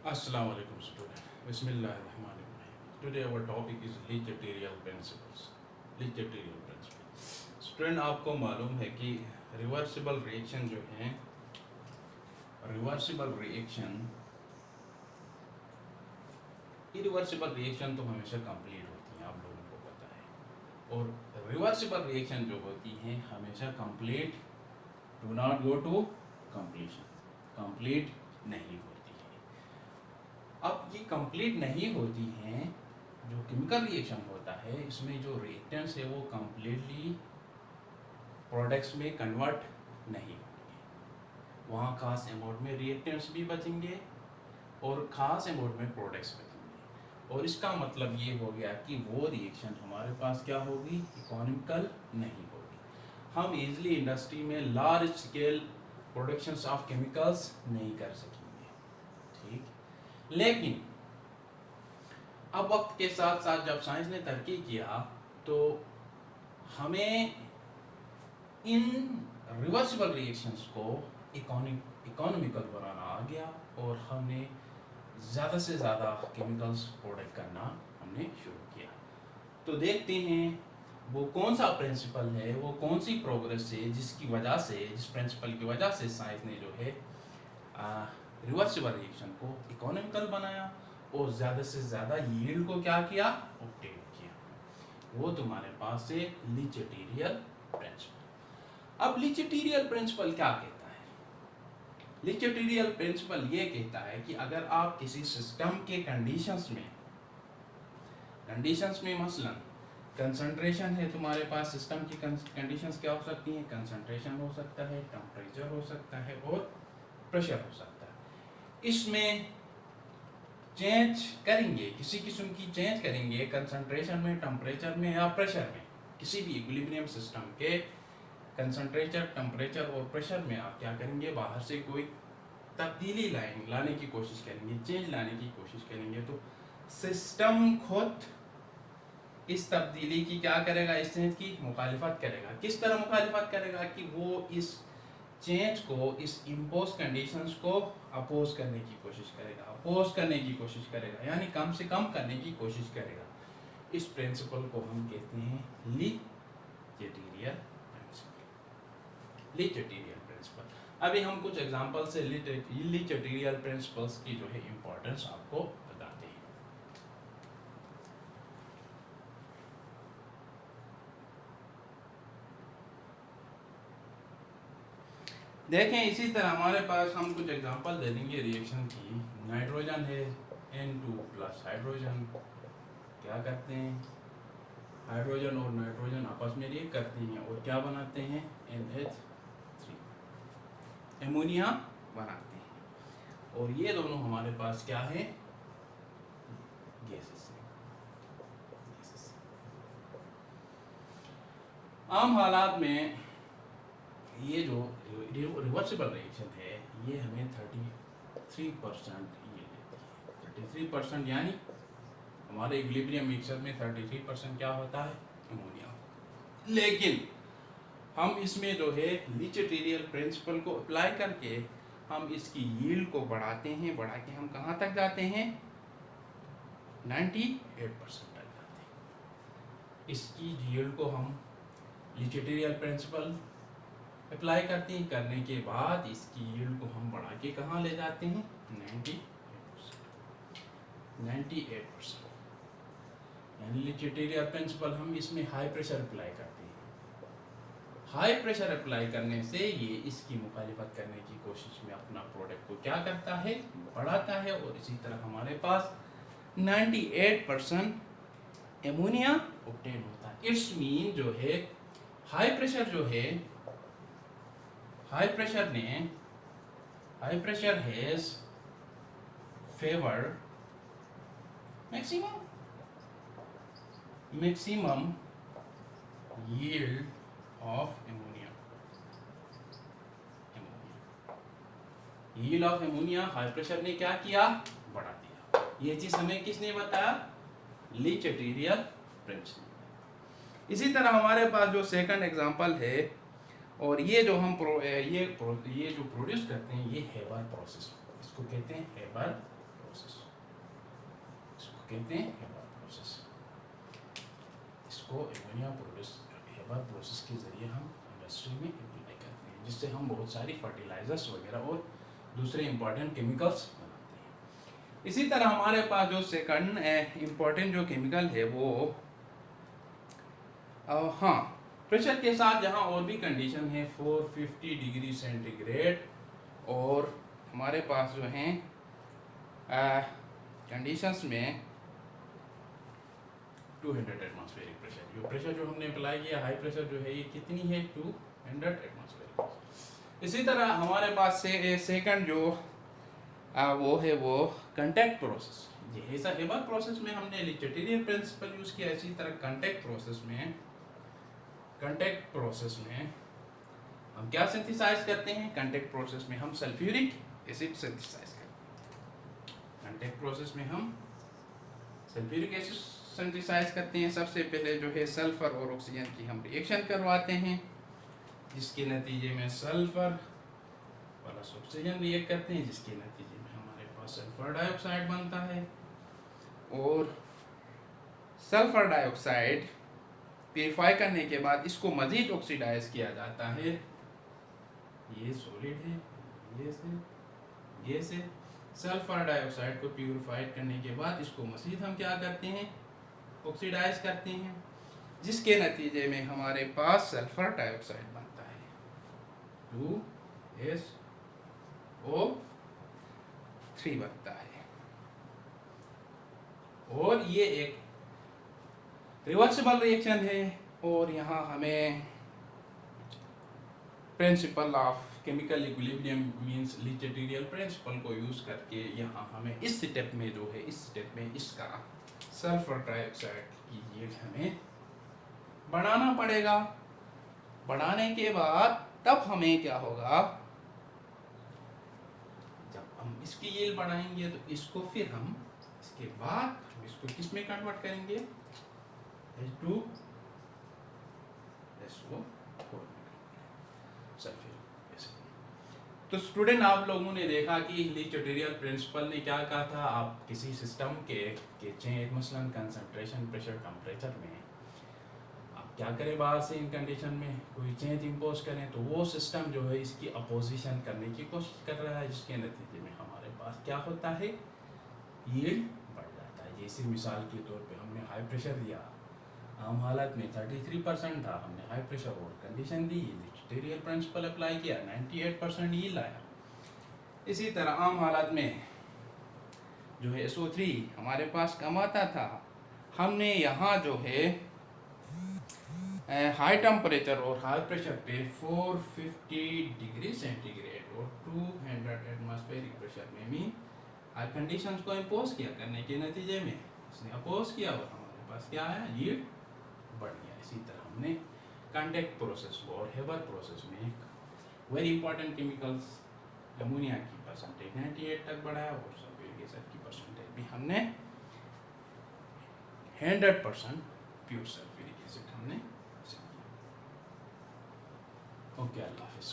Assalamu alaikum student. Bismillahirrahmanirrahim. Today our topic is Leach-Arterial principles. Leach-Arterial principle. Student आपको मालूम है कि reversible reaction जो है रिवर्सिबल रिएक्शन इरिवर्सिबल रिएक्शन तो हमेशा कंप्लीट होती हैं, आप लोगों को पता है, और रिवर्सिबल रिएक्शन जो होती हैं हमेशा complete do not go to completion, complete नहीं होती है। अब ये कंप्लीट नहीं होती हैं, जो केमिकल रिएक्शन होता है इसमें जो रिएक्टेंट्स है वो कंप्लीटली प्रोडक्ट्स में कन्वर्ट नहीं होंगे, वहाँ खास अमाउंट में रिएक्टेंट्स भी बचेंगे और ख़ास अमाउंट में प्रोडक्ट्स बचेंगे। और इसका मतलब ये हो गया कि वो रिएक्शन हमारे पास क्या होगी, इकोनॉमिकल नहीं होगी। हम इजीली इंडस्ट्री में large scale productions of chemicals नहीं कर सकेंगे, ठीक। लेकिन अब वक्त के साथ साथ जब साइंस ने तरक्की किया तो हमें इन रिवर्सिबल रिएक्शंस को इकोनॉमिकल बनाना आ गया और हमने ज़्यादा से ज़्यादा केमिकल्स प्रोडक्ट करना हमने शुरू किया। तो देखते हैं वो कौन सा प्रिंसिपल है, वो कौन सी प्रोग्रेस है जिसकी वजह से, जिस प्रिंसिपल की वजह से साइंस ने जो है रिवर्सिबल रिएक्शन को इकोनॉमिकल बनाया और ज़्यादा से ज़्यादा यील्ड को क्या किया, ऑब्टेन किया। वो तुम्हारे पास है लीच-अटेरियल प्रिंसिपल। अब लीच-अटेरियल प्रिंसिपल क्या कहता है? लीच-अटेरियल प्रिंसिपल ये कहता है कि अगर आप किसी सिस्टम के कंडीशंस में मसलन कंसंट्रेशन है, तुम्हारे पास सिस्टम की कंडीशंस क्या हो सकती हैं, कंसंट्रेशन हो सकता है, टेम्परेचर हो सकता है और प्रेशर हो सकता है। इसमें चेंज करेंगे, किसी किस्म की चेंज करेंगे कंसंट्रेशन में, टेम्परेचर में या प्रेशर में, किसी भी इक्विलिब्रियम सिस्टम के कंसंट्रेचर, टेम्परेचर और प्रेशर में आप क्या करेंगे, बाहर से कोई तब्दीली लाने की कोशिश करेंगे, चेंज लाने की कोशिश करेंगे, तो सिस्टम खुद इस तब्दीली की क्या करेगा, इस चेंज की मुखालिफत करेगा। किस तरह मुखालिफत करेगा कि वो इस चेंज को, इस इम्पोज कंडीशंस को अपोज करने की कोशिश करेगा, अपोज करने की कोशिश करेगा, यानी कम से कम करने की कोशिश करेगा। इस प्रिंसिपल को हम कहते हैं लीच-अटेरियल प्रिंसिपल। लीच-अटेरियल प्रिंसिपल। अभी हम कुछ एग्जांपल से लीच-अटेरियल प्रिंसिपल्स की जो है इंपॉर्टेंस आपको बताते हैं। देखें, इसी तरह हमारे पास हम कुछ एग्जांपल दे देंगे रिएक्शन की। नाइट्रोजन है, N2 प्लस हाइड्रोजन क्या करते हैं, हाइड्रोजन और नाइट्रोजन आपस में रिएक्ट करते हैं और क्या बनाते हैं, NH3 एमोनिया बनाते हैं। और ये दोनों हमारे पास क्या है, गैसेस। आम हालात में ये जो रिवर्सिबल रिएक्शन है ये हमें 33% ये देती है। 33% यानी हमारे इक्विलिब्रियम मिक्सचर में 33% क्या होता है, अमोनिया। लेकिन हम इसमें जो है लीच-अटेरियल प्रिंसिपल को अप्लाई करके हम इसकी यील्ड को बढ़ाते हैं, बढ़ा के हम कहाँ तक जाते हैं, 98% तक जाते हैं। इसकी यील्ड को हम लीच-अटेरियल प्रिंसिपल अप्लाई करते हैं, करने के बाद इसकी यील्ड को हम बढ़ा के कहाँ ले जाते हैं, 98%। यानी लीच-अटेरियल प्रिंसिपल हम इसमें हाई प्रेशर अप्लाई करते हैं। हाई प्रेशर अप्लाई करने से ये इसकी मुखालिफत करने की कोशिश में अपना प्रोडक्ट को क्या करता है, बढ़ाता है, और इसी तरह हमारे पास 98% एमोनिया ऑब्टेन होता है। इट्स मीन जो है high pressure has favoured maximum yield of ammonia। yield of ammonia high pressure ने क्या किया, बढ़ा दिया। ये चीज हमें किसने बताया, लीच-अटेरियल प्रिंसिपल। इसी तरह हमारे पास जो सेकंड एग्जांपल है, और ये जो हम ये जो प्रोड्यूस करते हैं ये हेबर प्रोसेस, इसको कहते हैं हेबर प्रोसेस, इसको कहते हैं हेबर प्रोसेस। इसको एमोनिया प्रोड्यूस हेबर प्रोसेस के जरिए हम इंडस्ट्री में अप्लाई करते हैं, जिससे हम बहुत सारी फर्टिलाइजर्स वगैरह और दूसरे इंपॉर्टेंट केमिकल्स बनाते हैं। इसी तरह हमारे पास जो सेकंड इंपॉर्टेंट जो केमिकल है वो हाँ, प्रेशर के साथ जहाँ और भी कंडीशन है 450 डिग्री सेंटीग्रेड, और हमारे पास जो हैं कंडीशंस में 200 एटमॉस्फेरिक प्रेशर, जो प्रेशर जो हमने अप्लाई किया हाई प्रेशर जो है ये कितनी है 200 एटमॉस्फेरिक। इसी तरह हमारे पास से सेकंड जो वो है वो कंटैक्ट प्रोसेस। ये ऐसा हेबर प्रोसेस में हमने लिचटेरियल प्रिंसिपल यूज किया, इसी तरह कंटैक्ट प्रोसेस में हम क्या सिंथेसाइज करते हैं, कंटैक्ट प्रोसेस में हम सल्फ्यूरिक एसिड सिंथेसाइज करते हैं। कंटैक्ट प्रोसेस में हम सल्फ्यूरिक एसिड सिंथेसाइज करते हैं। सबसे पहले जो है सल्फर और ऑक्सीजन की हम रिएक्शन करवाते हैं, जिसके नतीजे में सल्फर प्लस ऑक्सीजन रिएक्ट करते हैं, जिसके नतीजे में हमारे पास सल्फर डाइऑक्साइड बनता है। और सल्फर डाइऑक्साइड प्यूरिफाई करने के बाद इसको मजीद ऑक्सीडाइज किया जाता है। ये सॉलिड है, ये से सल्फर डाइऑक्साइड को प्यूरिफाइड करने के बाद इसको मजीद हम क्या करते हैं, ऑक्सीडाइज करते हैं, जिसके नतीजे में हमारे पास सल्फर डाइऑक्साइड बनता है 2SO3 बनता है। और ये एक रिवर्सिबल रिएक्शन है, और यहाँ हमें principle of chemical equilibrium means Le Chatelier principle को यूज करके यहाँ हमें इस स्टेप में जो है इसका सल्फर डाइऑक्साइड की yield हमें बढ़ाना पड़ेगा। बढ़ाने के बाद तब हमें क्या होगा, जब हम इसकी yield बढ़ाएंगे तो इसको फिर हम इसके बाद हम इसको किस में कन्वर्ट करेंगे, H2SO4 सल्फ्यूरिक एसिड। तो स्टूडेंट आप लोगों ने देखा कि लिचटेरियल प्रिंसिपल ने क्या कहा था, आप किसी सिस्टम के चेंज मसलन कंसंट्रेशन प्रेशर टेम्परेचर में आप क्या करें, बाहर से इन कंडीशन में कोई चेंज इंपोज करें तो वो सिस्टम जो है इसकी अपोजिशन करने की कोशिश कर रहा है, जिसके नतीजे में हमारे पास क्या होता है, यील्ड बढ़ जाता है। जैसे मिसाल के तौर पे हमने हाई प्रेशर दिया, आम हालत में 33% था, हमने हाई प्रेशर और कंडीशन दी, लिचटेरियल प्रिंसिपल अप्लाई किया, 98% यील्ड आया। इसी तरह आम हालत में जो है SO3 हमारे पास कम आता था, हमने यहाँ जो है हाई टेम्परेचर और हाई प्रेशर पे 450 डिग्री सेंटीग्रेड और 200 एटमॉस्फेरिक प्रेशर में भी हर कंडीशंस को इम्पोज किया, करने के नतीजे में इसने अपोज किया और हमारे पास क्या आया, यील्ड बढ़ गया। इसी तरह हमने कंटैक्ट प्रोसेस और हेबर प्रोसेस में वेरी इंपॉर्टेंट केमिकल्स अमोनिया की परसेंटेज 98 तक बढ़ाया और सल्फ्यूरिक एसिड की परसेंटेज भी हमने 100% प्योर सल्फ्यूरिक एसिड हमने। ओके, अल्लाह हाफिज़।